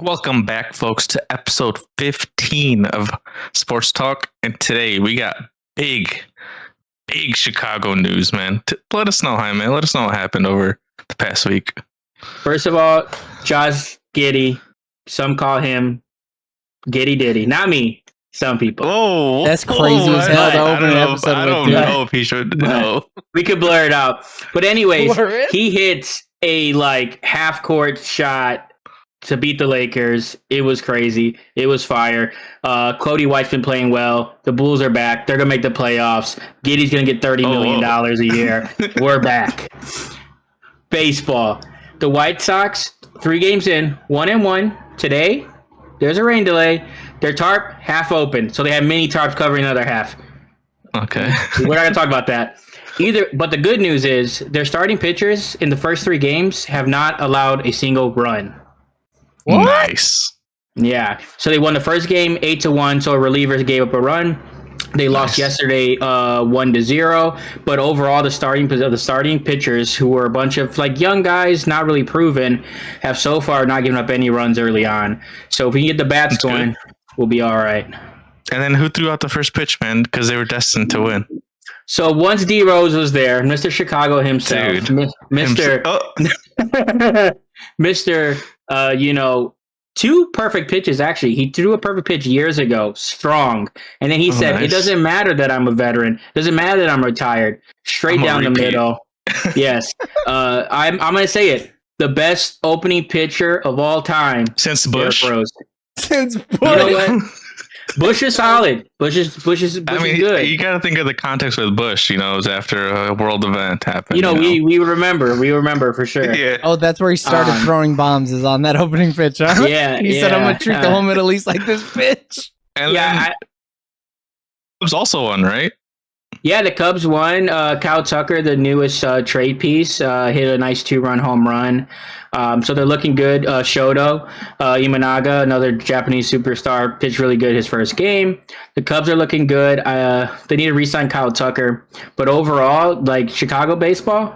Welcome back, folks, to episode 15 of Sports Talk. And today we got big Chicago news, man. Let us know, Jaime. Let us know what happened over the past week. First of all, Josh Giddey. Some call him Giddy Diddy. Not me. Some people. Oh, that's crazy as hell to open an episode with. I don't know if he should know. We could blur it out. But anyways, he hits a half court shot to beat the Lakers. It was crazy. It was fire. Cody White's been playing well. The Bulls are back. They're going to make the playoffs. Giddy's going to get $30 million a year. We're back. Baseball. The White Sox, 3 games in, 1-1. Today, there's a rain delay. Their tarp, half open. So they have mini tarps covering the other half. Okay. We're not going to talk about that. But the good news is their starting pitchers in the first 3 games have not allowed a single run. What? Nice. Yeah. So they won the first game 8-1. So relievers gave up a run. They lost yesterday 1-0. But overall, the starting pitchers, who were a bunch of young guys, not really proven, have so far not given up any runs early on. So if we can get the bats going, we'll be all right. And then who threw out the first pitch, man? Because they were destined to win. So once D Rose was there, Mr. Chicago himself, Dude. Mr. 2 perfect pitches, actually. He threw a perfect pitch years ago, strong. And then he said, nice. It doesn't matter that I'm a veteran. It doesn't matter that I'm retired. Straight down the middle. Yes. I'm going to say it. The best opening pitcher of all time. Since Bush. Since Bush. You know what? Bush is solid. Bush is good. You got to think of the context with Bush. It was after a world event happened. We remember for sure. Yeah. Oh, that's where he started throwing bombs. Is on that opening pitch, huh? Yeah. He said, "I'm gonna treat the home at least like this pitch." And Cubs also won, right? Yeah, the Cubs won. Kyle Tucker, the newest trade piece, hit a nice 2-run home run. So they're looking good. Shoto Imanaga, another Japanese superstar, pitched really good his first game. The Cubs are looking good. They need to re-sign Kyle Tucker. But overall, Chicago baseball,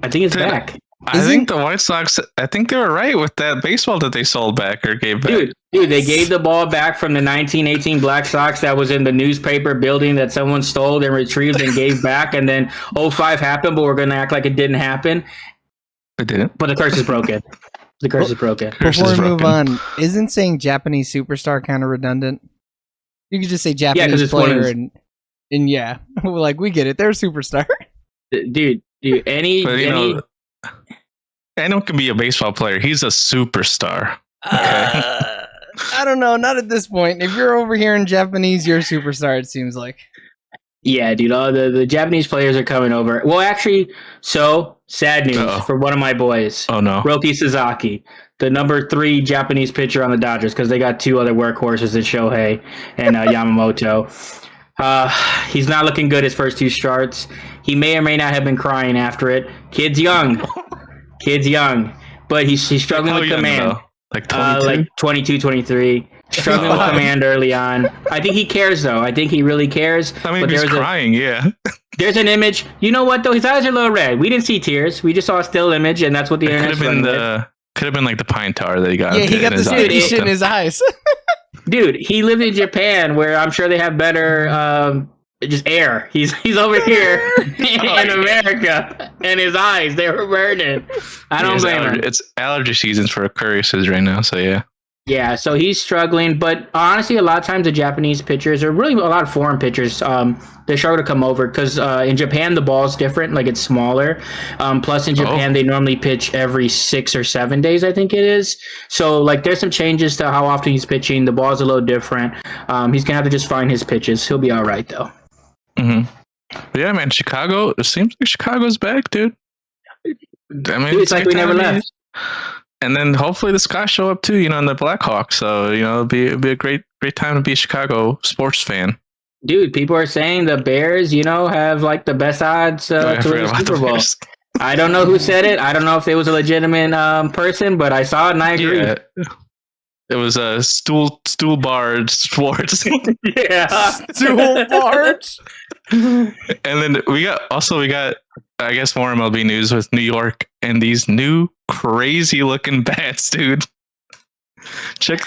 I think it's back. I think the White Sox, I think they were right with that baseball that they sold back or gave back. Dude, they gave the ball back from the 1918 Black Sox that was in the newspaper building that someone stole and retrieved and gave back. And then 05 happened, but we're going to act like it didn't happen. It didn't. But the curse is broken. Before we move on, isn't saying Japanese superstar kind of redundant? You could just say Japanese player and yeah, we get it. They're a superstar. Dude, anyone can be a baseball player. He's a superstar. Okay. I don't know. Not at this point. If you're over here in Japanese, you're a superstar, it seems like. Yeah, dude. All the Japanese players are coming over. Well, actually, sad news for one of my boys. Oh, no. Roki Sasaki, the number 3 Japanese pitcher on the Dodgers, because they got 2 other workhorses in Shohei and Yamamoto. He's not looking good his first 2 starts. He may or may not have been crying after it. Kid's young, but he's struggling with command. 22? 22, 23. Struggling with command early on. I think he cares, though. I think he really cares. I mean, he's crying, There's an image. You know what, though? His eyes are a little red. We didn't see tears. We just saw a still image, and that's what the internet's running with. Could have been the pine tar that he got. Yeah, he got the shit in his eyes. Dude, he lived in Japan, where I'm sure they have better just air. He's over here in America, and his eyes, they were burning. I don't blame him. It's allergy seasons for Aquariuses right now, so yeah. Yeah, so he's struggling, but honestly, a lot of times the Japanese pitchers, or really a lot of foreign pitchers, they struggle to come over because in Japan the ball's different, it's smaller. Plus in Japan they normally pitch every 6 or 7 days, I think it is. So there's some changes to how often he's pitching. The ball's a little different. He's gonna have to just find his pitches. He'll be all right though. Mm-hmm. Yeah, man, Chicago. It seems like Chicago's back, dude. I mean, it's like we never left. And then hopefully the Sky show up too, and the Blackhawks. So it'll be a great time to be a Chicago sports fan. Dude, people are saying the Bears, have the best odds to win the Super Bowl. I don't know who said it. I don't know if it was a legitimate person, but I saw it and I agree. Yeah. It was a stool barge sports. Yeah, stool barge. And then we got I guess more MLB news with New York and these new crazy looking bats, dude. check.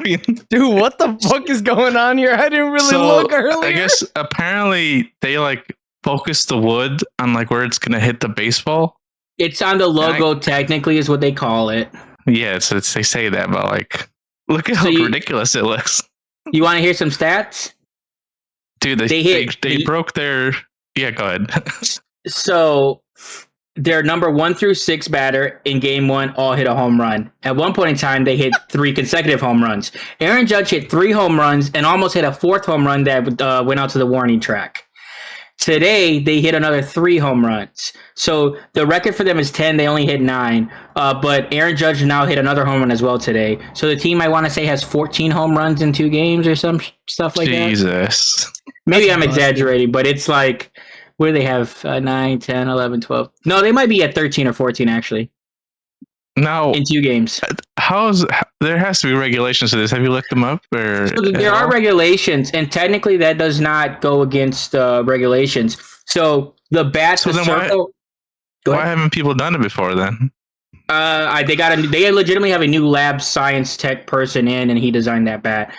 Dude, what the fuck is going on here? I didn't really look earlier. I guess apparently they like focus the wood on like where it's gonna hit the baseball. It's on the logo, technically, is what they call it. Yeah, it's they say that, but like, look at how ridiculous it looks. You want to hear some stats? Dude, they broke their. Yeah, go ahead. So their number 1 through 6 batter in game 1 all hit a home run. At one point in time, they hit 3 consecutive home runs. Aaron Judge hit 3 home runs and almost hit a 4th home run that went out to the warning track. Today, they hit another 3 home runs. So the record for them is 10. They only hit 9. But Aaron Judge now hit another home run as well today. So the team, I want to say, has 14 home runs in 2 games or some stuff like that. Jesus. Maybe I'm exaggerating, but it's like, what do they have? 9, 10, 11, 12. No, they might be at 13 or 14, actually. No. In 2 games. There has to be regulations to this. Have you looked them up? Or so there are regulations, and technically that does not go against regulations. So the bat, so the circle. Why haven't people done it before then? They legitimately have a new lab science tech person in, and he designed that bat.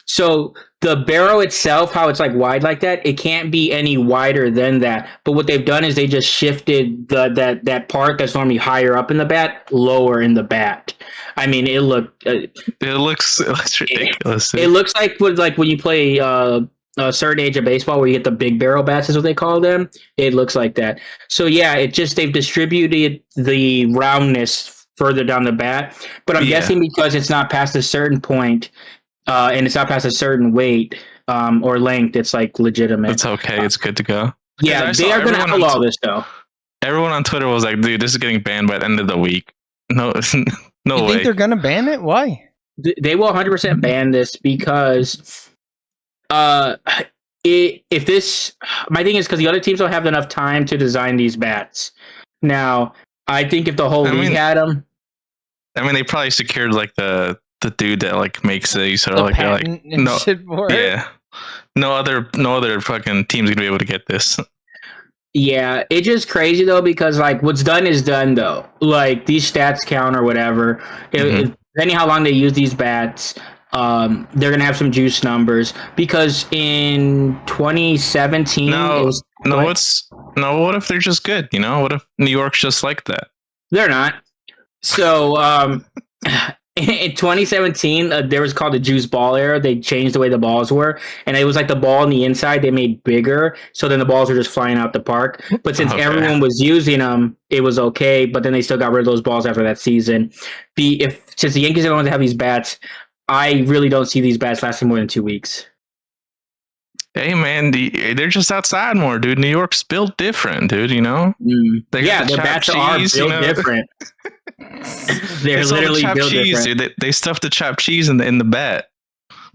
So the barrel itself, how it's like wide like that, it can't be any wider than that. But what they've done is they just shifted that part that's normally higher up in the bat, lower in the bat. I mean, it looks ridiculous. It looks like when you play a certain age of baseball where you get the big barrel bats is what they call them. It looks like that. So yeah, they've distributed the roundness further down the bat, but I'm guessing because it's not past a certain point and it's not past a certain weight or length, it's like legitimate. It's okay. It's good to go. Yeah, they are going to outlaw this though. Everyone on Twitter was like, dude, this is getting banned by the end of the week. No, no way. You think they're going to ban it? Why? They will 100% ban this because my thing is because the other teams don't have enough time to design these bats. Now, I think if the whole league had them, I mean, they probably secured like the dude that like makes these, so like they're like no, no other fucking team's gonna be able to get this. Yeah, it's just crazy though because like what's done is done though. Like these stats count or whatever. Depending how long they use these bats. They're gonna have some juice numbers because in 2017. What if they're just good? You know, what if New York's just like that? They're not. So in 2017, there was called the juice ball era. They changed the way the balls were, and it was like the ball on the inside they made bigger, so then the balls were just flying out the park. But since everyone was using them, it was okay. But then they still got rid of those balls after that season. Since the Yankees are going to have these bats. I really don't see these bats lasting more than 2 weeks. Hey, man, they're just outside more, dude. New York's built different, dude, you know? Their bats are built different. They're literally built different. Dude. They stuffed the chopped cheese in the bat.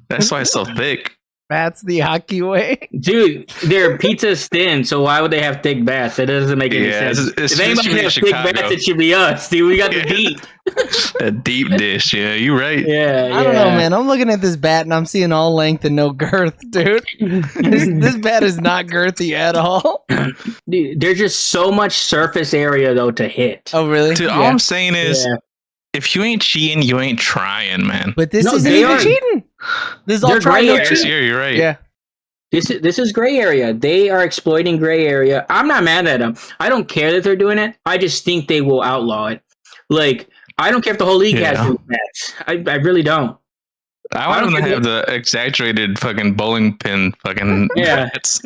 That's why it's so thick. That's the hockey way. Dude, their pizza's thin, so why would they have thick bats? That doesn't make any sense. If anybody has thick bats, it should be us, dude. We got the deep. A deep dish, yeah, you're right. Yeah, I don't know, man. I'm looking at this bat and I'm seeing all length and no girth, dude. This bat is not girthy at all. Dude, there's just so much surface area though to hit. Oh, really? Dude, all I'm saying is, if you ain't cheating, you ain't trying, man. But this isn't even cheating. This is all trying to cheat. You're right. Yeah. This is gray area. They are exploiting gray area. I'm not mad at them. I don't care that they're doing it. I just think they will outlaw it. Like, I don't care if the whole league has these bats. I really don't. I want them to have the exaggerated fucking bowling pin fucking bats.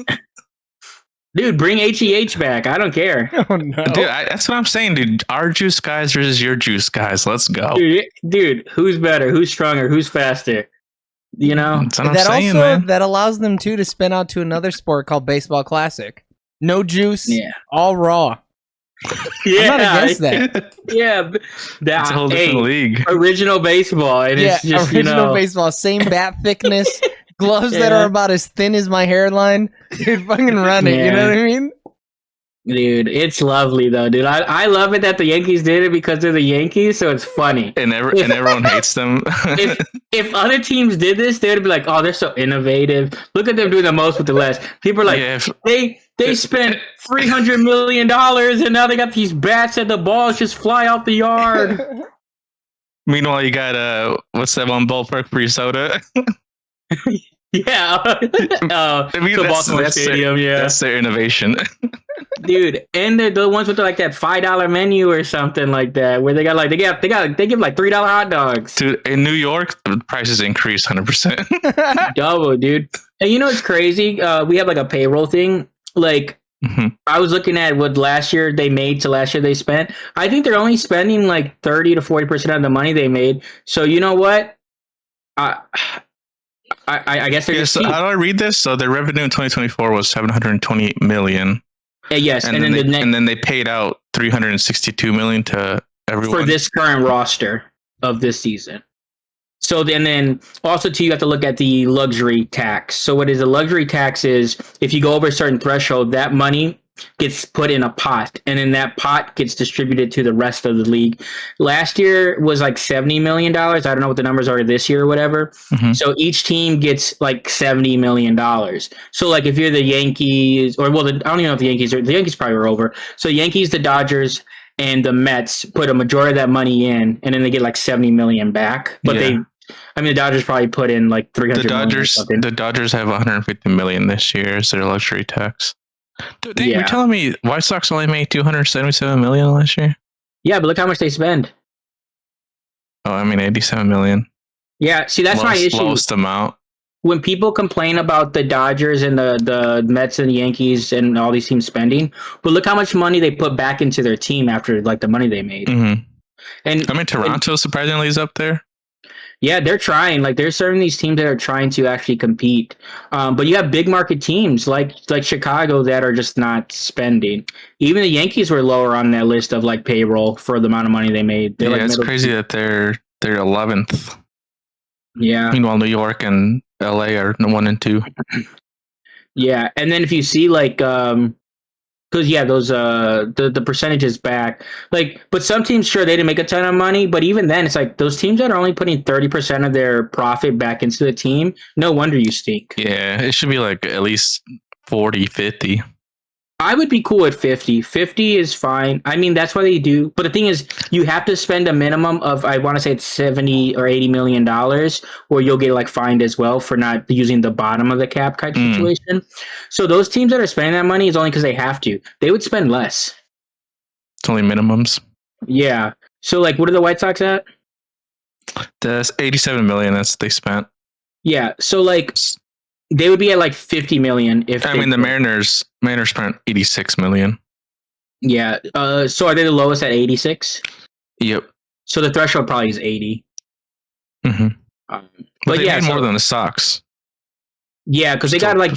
Dude, bring HEH back. I don't care. Oh, no. Dude, that's what I'm saying, dude. Our juice guys versus your juice guys. Let's go. Dude, who's better? Who's stronger? Who's faster? You know? That's what I'm saying, man. That allows them, to spin out to another sport called Baseball Classic. No juice, all raw. I'm not against that. Yeah. That's a whole different league. Original baseball. And it's just, original baseball. Same bat thickness. Gloves that are about as thin as my hairline. Dude, fucking run it. You know what I mean? Dude, it's lovely though, dude. I love it that the Yankees did it because they're the Yankees, so it's funny. And everyone hates them. if other teams did this, they would be like, oh, they're so innovative. Look at them doing the most with the less. People are like, they spent $300 million and now they got these bats and the balls just fly out the yard. Meanwhile, you got what's that one ballpark for your soda? Yeah, I mean, Baltimore Stadium. That's their innovation, dude. And they're the ones with like that $5 menu or something like that, where they give like $3 hot dogs. Dude, in New York, the prices increase 100%. Double, dude. And you know what's crazy? We have like a payroll thing. Like, I was looking at what last year they made to last year they spent. I think they're only spending like 30 to 40% of the money they made. So you know what? I guess they're just so how do I read this? So their revenue in 2024 was $728 million. Yes, and then they paid out $362 million to everyone for this current roster of this season. So then also too, you have to look at the luxury tax. So what is a luxury tax is if you go over a certain threshold, that money gets put in a pot, and then that pot gets distributed to the rest of the league. Last year was like $70 million. I don't know what the numbers are this year or whatever. So each team gets like $70 million. So like if you're the Yankees, or well, I don't even know if the Yankees probably were over. So Yankees, the Dodgers, and the Mets put a majority of that money in, and then they get like $70 million back. But the Dodgers probably put in like $300 million. The Dodgers have $150 million this year as their luxury tax. Dude, they were telling me White Sox only made $277 million last year. Yeah, but look how much they spend. Oh, I mean, $87 million. Yeah, see, that's my issue. Lowest amount. When people complain about the Dodgers and the Mets and the Yankees and all these teams spending, but look how much money they put back into their team after like the money they made. And I mean, Toronto surprisingly is up there. Yeah, they're trying. Like, there's certain these teams that are trying to actually compete. But you have big market teams like Chicago that are just not spending. Even the Yankees were lower on that list of like payroll for the amount of money they made. They're it's crazy that they're 11th. Yeah. Meanwhile, New York and LA are 1 and 2. Yeah, and then if you see like because those the percentages back, like, but some teams, sure, they didn't make a ton of money, but even then it's like those teams that are only putting 30% of their profit back into the team, no wonder you stink. Yeah, it should be like at least 40, 50. I would be cool with 50. 50 is fine. I mean, that's what they do. But the thing is, you have to spend a minimum of, I want to say it's $70 or $80 million, or you'll get like fined as well for not using the bottom of the cap kind of situation. So those teams that are spending that money is only because they have to. They would spend less. It's only minimums. Yeah. So like, what are the White Sox at? That's $87 million they spent. Yeah. So like, they would be at like 50 million if the Mariners spent 86 million. Yeah. So are they the lowest at 86? Yep. So the threshold probably is 80. But they made more than the Sox. Yeah, because they got like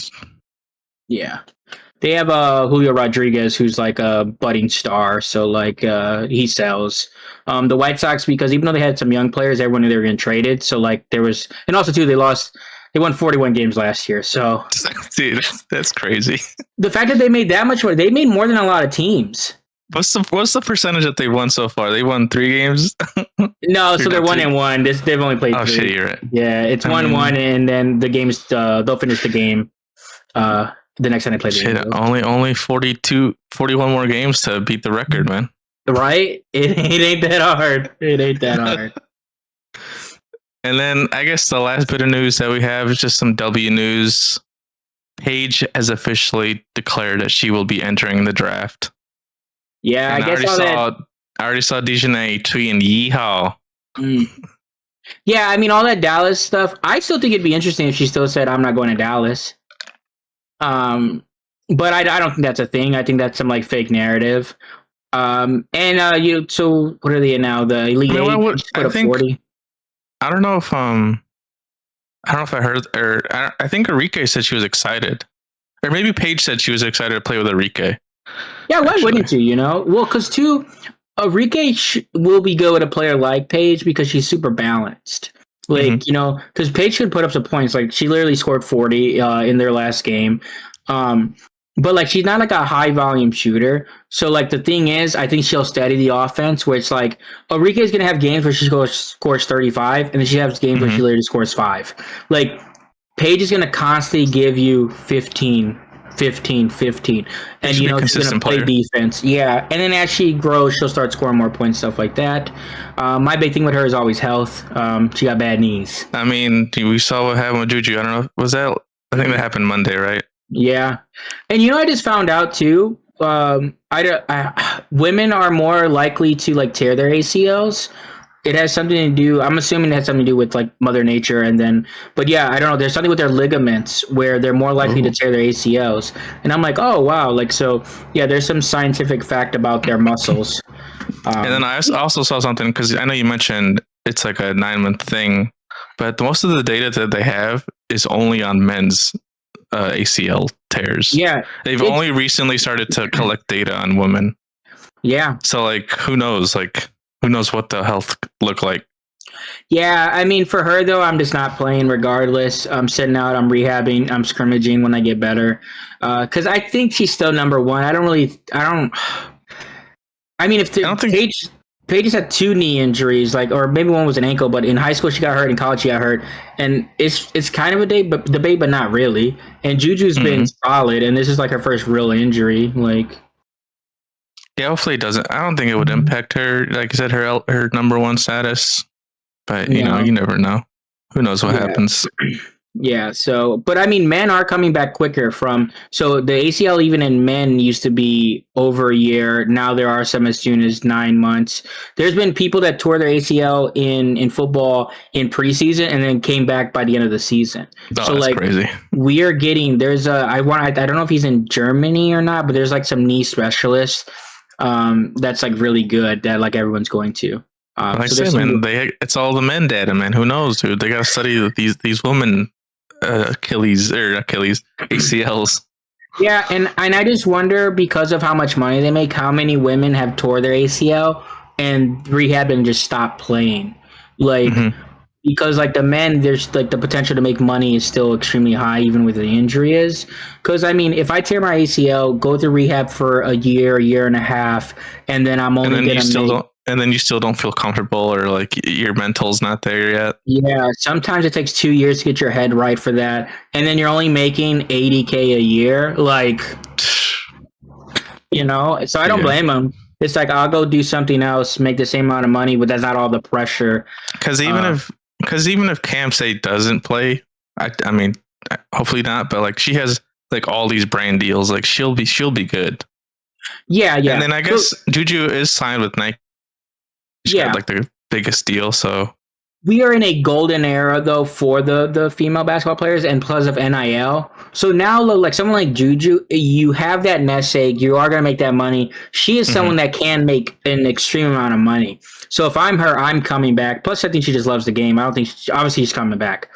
they have Julio Rodriguez, who's like a budding star, so like he sells. The White Sox, because even though they had some young players, everyone knew they were getting traded. So like there was, and also too, they won 41 games last year. So dude, that's crazy. The fact that they made that much more, they made more than a lot of teams. What's the percentage that they've won so far? They won 3 games. No, so they're 1-1. They've only played 3. Oh shit, you're right. Yeah, it's 1-1, and then the games they'll finish the game. The next time they play the game. Only 41 more games to beat the record, man. Right? It ain't that hard. It ain't that hard. And then I guess the last bit of news that we have is just some W news. Paige has officially declared that she will be entering the draft. Yeah, and I already saw Dejanay tweeting yeehaw. Yeah, I mean, all that Dallas stuff, I still think it'd be interesting if she still said, I'm not going to Dallas. But I don't think that's a thing. I think that's some like fake narrative. So what are they now? The Elite Eight put up 40. I don't know if I heard, or I think Enrique said she was excited, or maybe Paige said she was excited to play with Enrique. Yeah, why wouldn't you? Well, because Enrique will be good with a player like Paige because she's super balanced. Like because Paige could put up some points. Like she literally scored 40 in their last game. But like she's not like a high volume shooter. So like the thing is, I think she'll steady the offense, where it's like Enrique's gonna have games where she scores 35, and then she has games where she literally scores 5. Like Paige is gonna constantly give you 15 15. And, she's she's going to play defense. Yeah. And then as she grows, she'll start scoring more points, stuff like that. My big thing with her is always health. She got bad knees. I mean, we saw what happened with Juju. I don't know. I think that happened Monday, right? Yeah. And, I just found out, too, women are more likely to, like, tear their ACLs. It has something to do, I'm assuming it has something to do with like Mother Nature but yeah, I don't know. There's something with their ligaments where they're more likely to tear their ACLs. And I'm like, oh, wow. Like, so yeah, there's some scientific fact about their muscles. And then I also saw something because I know you mentioned it's like a 9-month thing, but most of the data that they have is only on men's ACL tears. Yeah. They've only recently started to collect data on women. Yeah. So like, who knows? Like, who knows what the health look like? Yeah, I mean, for her, though, I'm just not playing regardless. I'm sitting out, I'm rehabbing, I'm scrimmaging when I get better. Because I think she's still number one. I mean, if Paige has had 2 knee injuries, like, or maybe one was an ankle, but in high school she got hurt, in college she got hurt. And it's kind of a debate, but not really. And Juju's been solid, and this is like her first real injury. Like, yeah, hopefully it doesn't. I don't think it would impact her, like you said, her number one status. But, you never know. Who knows what happens? Yeah, so, but I mean, men are coming back quicker so the ACL even in men used to be over a year. Now there are some as soon as 9 months. There's been people that tore their ACL in football in preseason and then came back by the end of the season. Oh, so that's crazy. We are getting, I don't know if he's in Germany or not, but there's like some knee specialists that's like really good that like everyone's going to. Like I say, man, it's all the men data, man. Who knows, dude? They got to study these women ACLs. Yeah, and I just wonder, because of how much money they make, how many women have tore their ACL and rehab and just stopped playing. Like, because like the men, there's like the potential to make money is still extremely high, even with the injury is. Because I mean, if I tear my ACL, go through rehab for a year and a half, and then I'm only going to make. And then you still don't feel comfortable, or like your mental's not there yet. Yeah, sometimes it takes 2 years to get your head right for that, and then you're only making $80K a year. Like, so I don't blame them. It's like, I'll go do something else, make the same amount of money, but that's not all the pressure. Because even if Cam Say doesn't play, I mean, hopefully not, but like she has like all these brand deals, like she'll be good. Yeah. And then I guess Juju is signed with Nike. She had like the biggest deal, so we are in a golden era though for the female basketball players, and plus of NIL. So now, like someone like Juju, you have that nest egg. You are going to make that money. She is someone that can make an extreme amount of money. So if I'm her, I'm coming back. Plus, I think she just loves the game. I don't think obviously she's coming back,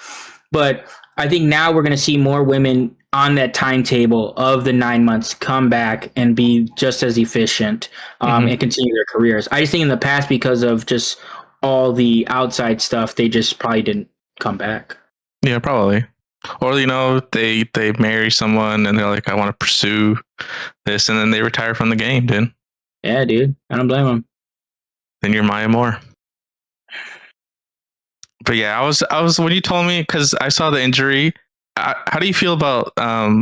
but I think now we're going to see more women on that timetable of the 9 months come back and be just as efficient and continue their careers. I just think in the past, because of just all the outside stuff, they just probably didn't come back. Yeah, probably. Or, they marry someone and they're like, I want to pursue this, and then they retire from the game, dude. Yeah, dude. I don't blame them. Then you're Maya Moore. But yeah, I was when you told me, because I saw the injury. How do you feel about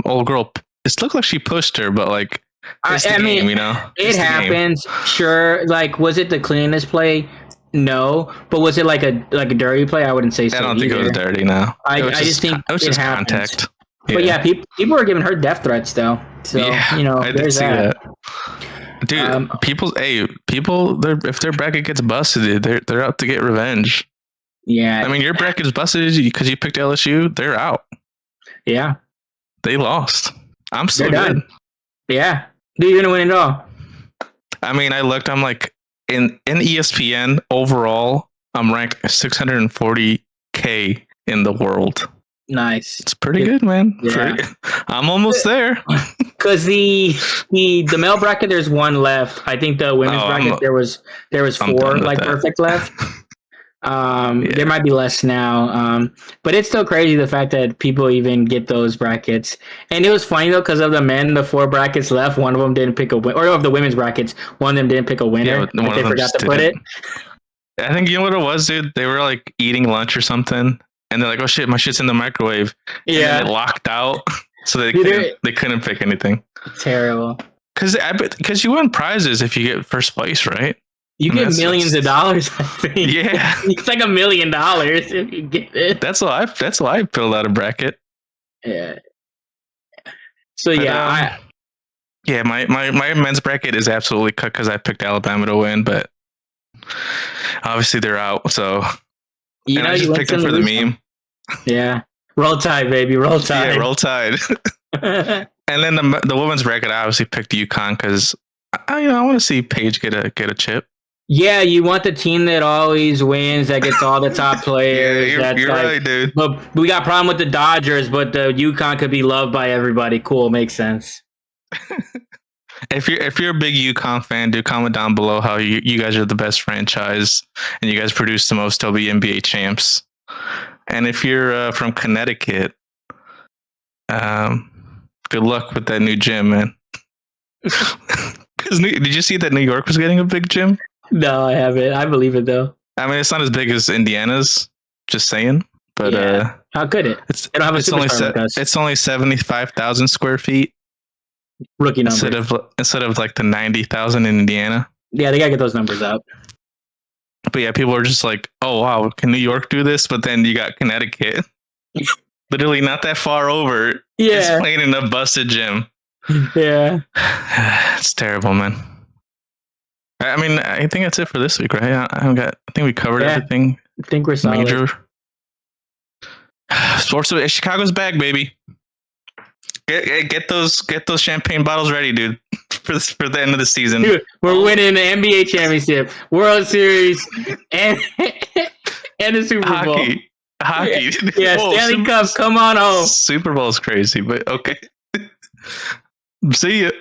old girl? It looked like she pushed her, but like, I mean, it happens. Sure. Like, was it the cleanest play? No, but was it like a dirty play? I wouldn't say so. I don't think it was dirty. No, I just think it was just contact. But yeah, people were giving her death threats though. So I did see that. Dude, people, if their bracket gets busted, they're out to get revenge. Yeah, I mean, your bracket's busted because you picked LSU. They're out. Yeah, they lost. I'm still good. Yeah, you're gonna win it all. I mean, I looked. I'm like, in ESPN overall, I'm ranked 640K in the world. Nice. It's pretty good, man. Yeah. I'm almost there. Because the male bracket, there's one left. I think the women's bracket there was 4 like perfect left. There might be less now, but it's still crazy the fact that people even get those brackets. And it was funny though, because of the men, the 4 brackets left, one of them didn't pick a winner, or of the women's brackets, one of them didn't pick a winner. Yeah, they forgot to put it. I think you know what it was, dude. They were like eating lunch or something, and they're like, "Oh shit, my shit's in the microwave." Yeah, and it locked out. So they couldn't pick anything. Terrible. Because you win prizes if you get first place, right? You get millions of dollars, I think. Yeah. It's like $1 million if you get it. That's why I filled out a bracket. Yeah. So my men's bracket is absolutely cut because I picked Alabama to win, but obviously they're out. So I just picked them for the meme. Yeah, roll Tide, baby, roll Tide. Yeah, roll Tide. And then the women's bracket, I obviously picked UConn because I want to see Paige get a chip. Yeah, you want the team that always wins, that gets all the top players. Yeah, you're right, dude. But we got a problem with the Dodgers, but the UConn could be loved by everybody. Cool, makes sense. If you're a big UConn fan, do comment down below how you guys are the best franchise and you guys produce the most WNBA champs. And if you're from Connecticut, good luck with that new gym, man. Did you see that New York was getting a big gym? No, I haven't. I believe it though. I mean, it's not as big as Indiana's. Just saying. But how could it? They don't have a it's only 75,000 square feet. Rookie number instead of like the 90,000 in Indiana. Yeah, they gotta get those numbers up. But yeah, people are just like, "Oh wow, can New York do this?" But then you got Connecticut, literally not that far over. Yeah, it's playing in a busted gym. Yeah, it's terrible, man. I mean, I think that's it for this week, right? I think we covered everything. I think we're solid. Major sports. Chicago's back, baby. Get those champagne bottles ready, dude, for the end of the season. Dude, we're winning the NBA championship, World Series, and the Super Bowl. Hockey. Yeah, Stanley Cup. Come on home. Super Bowl is crazy, but okay. See ya.